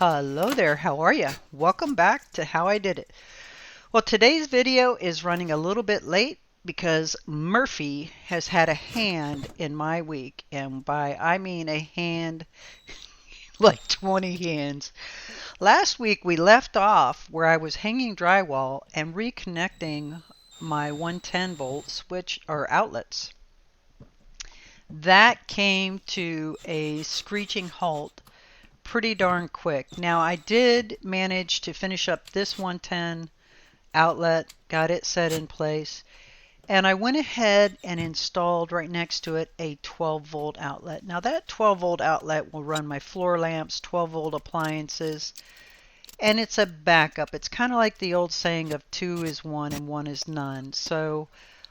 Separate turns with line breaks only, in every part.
Hello there, how are you? Welcome back to How I Did It. Well, today's video is running a little bit late because Murphy has had a hand in my week, and by I mean a hand like 20 hands. Last week we left off where I was hanging drywall and reconnecting my 110 volt switch or outlets. That came to a screeching halt pretty darn quick. Now I did manage to finish up this 110 outlet, got it set in place, and I went ahead and installed right next to it a 12 volt outlet. Now that 12 volt outlet will run my floor lamps, 12 volt appliances, and it's a backup. It's kind of like the old saying of 2 is 1 and 1 is none. So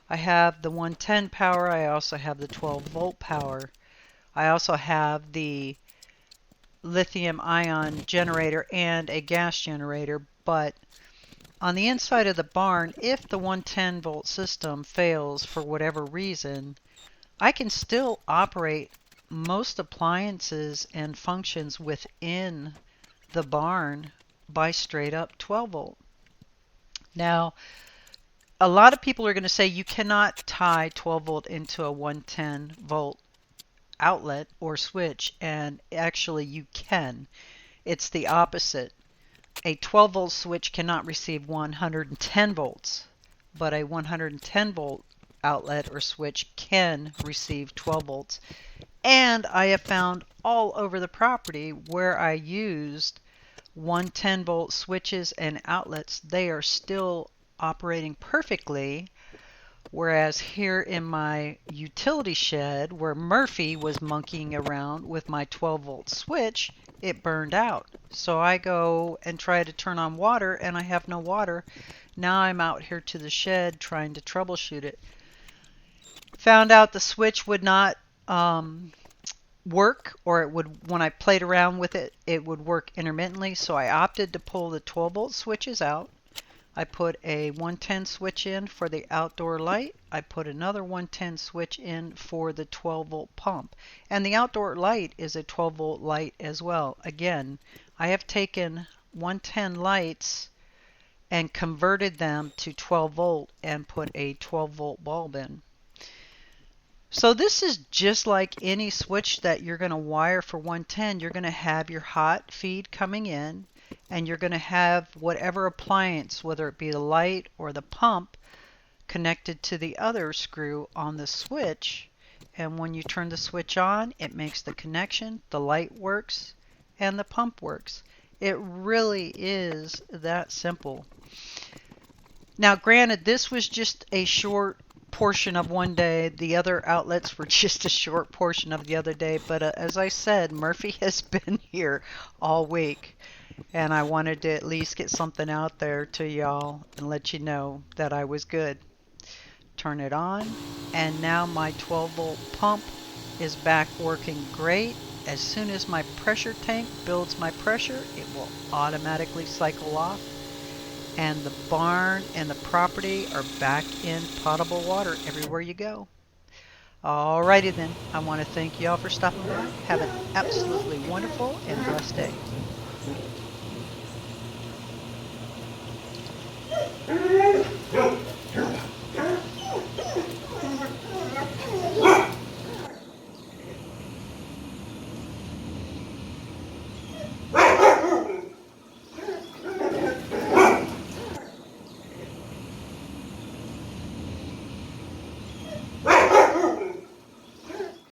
I have the 110 power, I also have the 12 volt power. I also have the lithium ion generator and a gas generator, but on the inside of the barn, if the 110 volt system fails for whatever reason, I can still operate most appliances and functions within the barn by straight up 12 volt. Now, a lot of people are going to say you cannot tie 12 volt into a 110 volt outlet or switch, and actually you can. It's the opposite. A 12 volt switch cannot receive 110 volts, but a 110 volt outlet or switch can receive 12 volts. And I have found all over the property where I used 110 volt switches and outlets, they are still operating perfectly. Whereas here in my utility shed where Murphy was monkeying around with my 12 volt switch, it burned out. So I go and try to turn on water and I have no water. Now I'm out here to the shed trying to troubleshoot it. Found out the switch would not work, or it would, when I played around with it, it would work intermittently. So I opted to pull the 12 volt switches out. I put a 110 switch in for the outdoor light. I put another 110 switch in for the 12 volt pump. And the outdoor light is a 12 volt light as well. Again, I have taken 110 lights and converted them to 12 volt and put a 12 volt bulb in. So this is just like any switch that you're going to wire for 110. You're going to have your hot feed coming in, and you're going to have whatever appliance, whether it be the light or the pump, connected to the other screw on the switch. And when you turn the switch on, it makes the connection, the light works, and the pump works. It really is that simple. Now granted, this was just a short portion of one day. The other outlets were just a short portion of the other day. But as I said, Murphy has been here all week. And I wanted to at least get something out there to y'all and let you know that I was good. Turn it on, and now my 12 volt pump is back working great. As soon as my pressure tank builds my pressure, it will automatically cycle off, and the barn and the property are back in potable water everywhere you go. Alrighty then, I want to thank y'all for stopping by. Have an absolutely wonderful and blessed day.